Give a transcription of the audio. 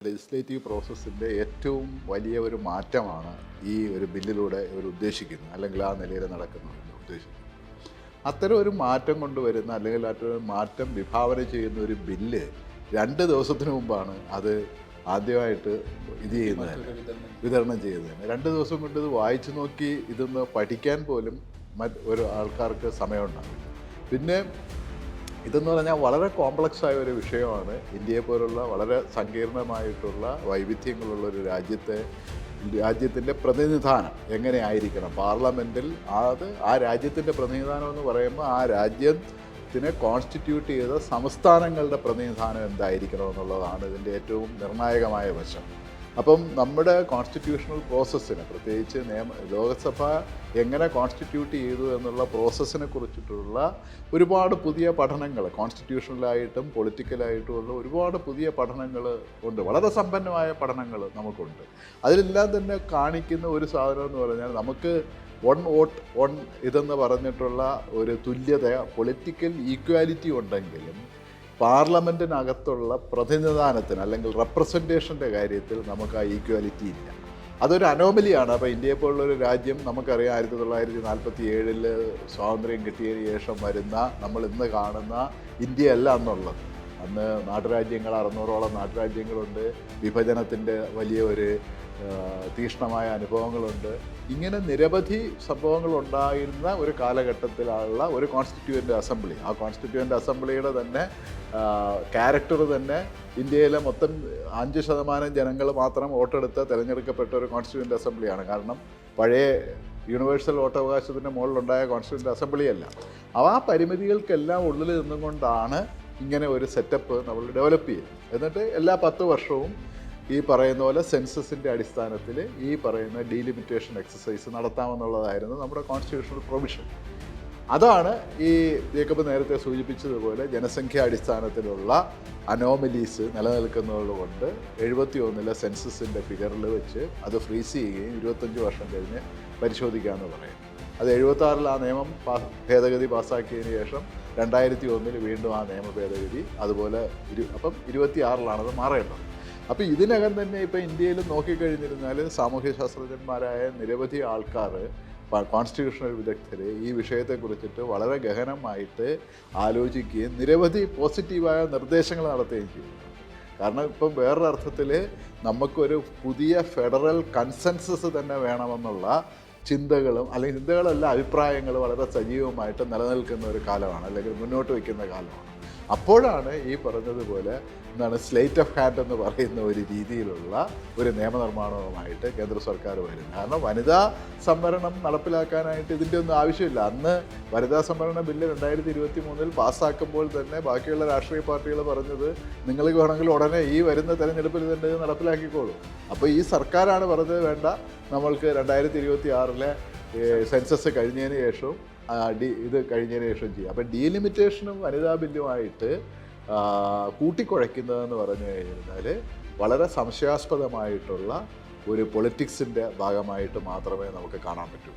Legislative പ്രോസസ്സിൻ്റെ ഏറ്റവും വലിയ ഒരു മാറ്റമാണ് ഈ ഒരു ബില്ലിലൂടെ ഇവർ ഉദ്ദേശിക്കുന്നത്, അല്ലെങ്കിൽ ആ നിലയിൽ നടക്കുന്നതെന്ന് ഉദ്ദേശിക്കുന്നത്. അത്തരം ഒരു മാറ്റം കൊണ്ടുവരുന്ന, അല്ലെങ്കിൽ അത്തരം മാറ്റം വിഭാവന ചെയ്യുന്ന ഒരു ബില്ല് 2 ദിവസത്തിന് മുമ്പാണ് അത് ആദ്യമായിട്ട് വിതരണം ചെയ്യുന്നത്. 2 ദിവസം കൊണ്ട് ഇത് വായിച്ചു നോക്കി ഇതൊന്ന് പഠിക്കാൻ പോലും ഒരു ആൾക്കാർക്ക് സമയമുണ്ടാകും. പിന്നെ ഇതെന്ന് പറഞ്ഞാൽ വളരെ കോംപ്ലക്സ് ആയ ഒരു വിഷയമാണ്. ഇന്ത്യയെ പോലുള്ള വളരെ സങ്കീർണമായിട്ടുള്ള വൈവിധ്യങ്ങളുള്ള ഒരു രാജ്യത്തിൻ്റെ പ്രതിനിധാനം എങ്ങനെ ആയിരിക്കണം പാർലമെൻറ്റിൽ. ആ രാജ്യത്തിൻ്റെ പ്രതിനിധാനം എന്ന് പറയുമ്പോൾ ആ രാജ്യത്തിനെ കോൺസ്റ്റിറ്റ്യൂട്ട് ചെയ്ത സംസ്ഥാനങ്ങളുടെ പ്രതിനിധാനം എന്തായിരിക്കണം എന്നുള്ളതാണ് ഇതിൻ്റെ ഏറ്റവും നിർണായകമായ വശം. അപ്പം നമ്മുടെ കോൺസ്റ്റിറ്റ്യൂഷണൽ പ്രോസസ്സിന്, പ്രത്യേകിച്ച് ലോകസഭ എങ്ങനെ കോൺസ്റ്റിറ്റ്യൂട്ട് ചെയ്തു എന്നുള്ള പ്രോസസ്സിനെ കുറിച്ചിട്ടുള്ള ഒരുപാട് പുതിയ പഠനങ്ങൾ, കോൺസ്റ്റിറ്റ്യൂഷണലായിട്ടും പൊളിറ്റിക്കലായിട്ടുമുള്ള ഒരുപാട് പുതിയ പഠനങ്ങൾ ഉണ്ട്. വളരെ സമ്പന്നമായ പഠനങ്ങൾ നമുക്കുണ്ട്. അതിലെല്ലാം തന്നെ കാണിക്കുന്ന ഒരു സാധനം എന്ന് പറഞ്ഞാൽ, നമുക്ക് 1 വോട്ട് 1 ഇതെന്ന് പറഞ്ഞിട്ടുള്ള ഒരു തുല്യത, പൊളിറ്റിക്കൽ ഈക്വാലിറ്റി ഉണ്ടെങ്കിലും പാർലമെൻറ്റിനകത്തുള്ള പ്രതിനിധാനത്തിന് അല്ലെങ്കിൽ റെപ്രസെൻറ്റേഷൻ്റെ കാര്യത്തിൽ നമുക്ക് ആ ഈക്വാലിറ്റി ഇല്ല. അതൊരു അനോമലിയാണ്. അപ്പോൾ ഇന്ത്യയെ പോലുള്ളൊരു രാജ്യം, നമുക്കറിയാം 1947 സ്വാതന്ത്ര്യം കിട്ടിയതിന് ശേഷം വരുന്ന നമ്മൾ ഇന്ന് കാണുന്ന ഇന്ത്യയല്ല അന്നുള്ളത്. അന്ന് നാട്ടുരാജ്യങ്ങൾ 600ഓളം നാട്ടുരാജ്യങ്ങളുണ്ട്. വിഭജനത്തിൻ്റെ വലിയ ഒരു തീക്ഷ്ണമായ അനുഭവങ്ങളുണ്ട്. ഇങ്ങനെ നിരവധി സംഭവങ്ങൾ ഉണ്ടായിരുന്ന ഒരു കാലഘട്ടത്തിലുള്ള ഒരു കോൺസ്റ്റിറ്റ്യൂവൻ്റ് അസംബ്ലി, ആ കോൺസ്റ്റിറ്റ്യൂവൻ്റ് അസംബ്ലിയുടെ തന്നെ ക്യാരക്ടർ തന്നെ ഇന്ത്യയിലെ മൊത്തം 5% ജനങ്ങൾ മാത്രം വോട്ടെടുത്ത് തിരഞ്ഞെടുക്കപ്പെട്ട ഒരു കോൺസ്റ്റിറ്റ്യൂവൻ്റ് അസംബ്ലിയാണ്. കാരണം പഴയ യൂണിവേഴ്സൽ വോട്ടവകാശത്തിൻ്റെ മുകളിലുണ്ടായ കോൺസ്റ്റിറ്റ്യൂവൻ്റ് അസംബ്ലിയല്ല. ആ പരിമിതികൾക്കെല്ലാം ഉള്ളിൽ നിന്നുകൊണ്ടാണ് ഇങ്ങനെ ഒരു സെറ്റപ്പ് നമ്മൾ ഡെവലപ്പ് ചെയ്യുന്നത്. എന്നിട്ട് എല്ലാ 10 വർഷവും ഈ പറയുന്ന പോലെ സെൻസസിൻ്റെ അടിസ്ഥാനത്തിൽ ഈ പറയുന്ന ഡീലിമിറ്റേഷൻ എക്സസൈസ് നടത്താമെന്നുള്ളതായിരുന്നു നമ്മുടെ കോൺസ്റ്റിറ്റ്യൂഷണൽ പ്രൊവിഷൻ. അതാണ് ഈ ജേക്കബ് നേരത്തെ സൂചിപ്പിച്ചതുപോലെ ജനസംഖ്യാ അടിസ്ഥാനത്തിലുള്ള അനോമലീസ് നിലനിൽക്കുന്നത് കൊണ്ട് 71 സെൻസസിൻ്റെ ഫിഗറിൽ വെച്ച് അത് ഫ്രീസ് ചെയ്യുകയും 25 വർഷം കഴിഞ്ഞ് പരിശോധിക്കാമെന്ന് പറയും. അത് 76 ആ നിയമം ഭേദഗതി പാസ്സാക്കിയതിന് ശേഷം 2001 വീണ്ടും ആ നിയമ ഭേദഗതി, അതുപോലെ അപ്പം 26 മാറേണ്ടത്. അപ്പോൾ ഇതിനകം തന്നെ ഇപ്പോൾ ഇന്ത്യയിൽ നോക്കിക്കഴിഞ്ഞിരുന്നാൽ സാമൂഹ്യ ശാസ്ത്രജ്ഞന്മാരായ നിരവധി ആൾക്കാർ, കോൺസ്റ്റിറ്റ്യൂഷണൽ വിദഗ്ധർ ഈ വിഷയത്തെക്കുറിച്ചിട്ട് വളരെ ഗഹനമായിട്ട് ആലോചിക്കുകയും നിരവധി പോസിറ്റീവായ നിർദ്ദേശങ്ങൾ നടത്തുകയും ചെയ്യുന്നു. കാരണം ഇപ്പം വേറൊരർത്ഥത്തിൽ നമുക്കൊരു പുതിയ ഫെഡറൽ കൺസെൻസസ് തന്നെ വേണമെന്നുള്ള ചിന്തകളും, അല്ലെങ്കിൽ ചിന്തകളല്ല, അഭിപ്രായങ്ങൾ വളരെ സജീവമായിട്ട് നിലനിൽക്കുന്ന ഒരു കാലമാണ്, അല്ലെങ്കിൽ മുന്നോട്ട് വയ്ക്കുന്ന കാലമാണ്. അപ്പോഴാണ് ഈ പറഞ്ഞതുപോലെ സ്ലേറ്റ് ഓഫ് ഹാൻഡ് എന്ന് പറയുന്ന ഒരു രീതിയിലുള്ള ഒരു നിയമനിർമ്മാണവുമായിട്ട് കേന്ദ്ര സർക്കാർ വരുന്നത്. കാരണം വനിതാ സംവരണം നടപ്പിലാക്കാനായിട്ട് ഇതിൻ്റെ ഒന്നും ആവശ്യമില്ല. അന്ന് വനിതാ സംവരണ ബില്ല് 2023 പാസ്സാക്കുമ്പോൾ തന്നെ ബാക്കിയുള്ള രാഷ്ട്രീയ പാർട്ടികൾ പറഞ്ഞത്, നിങ്ങൾക്ക് വേണമെങ്കിൽ ഉടനെ ഈ വരുന്ന തെരഞ്ഞെടുപ്പിൽ തന്നെ നടപ്പിലാക്കിക്കോളൂ. അപ്പോൾ ഈ സർക്കാരാണ് പറഞ്ഞത്, വേണ്ട, നമ്മൾക്ക് 2026 സെൻസസ് കഴിഞ്ഞതിന് ശേഷവും ഇത് കഴിഞ്ഞതിന് ശേഷം ചെയ്യും. അപ്പം ഡീലിമിറ്റേഷനും വനിതാ ബില്ലുമായിട്ട് കൂട്ടിക്കുഴയ്ക്കുന്നതെന്ന് പറഞ്ഞു കഴിഞ്ഞാൽ വളരെ സംശയാസ്പദമായിട്ടുള്ള ഒരു പൊളിറ്റിക്സിൻ്റെ ഭാഗമായിട്ട് മാത്രമേ നമുക്ക് കാണാൻ പറ്റൂ.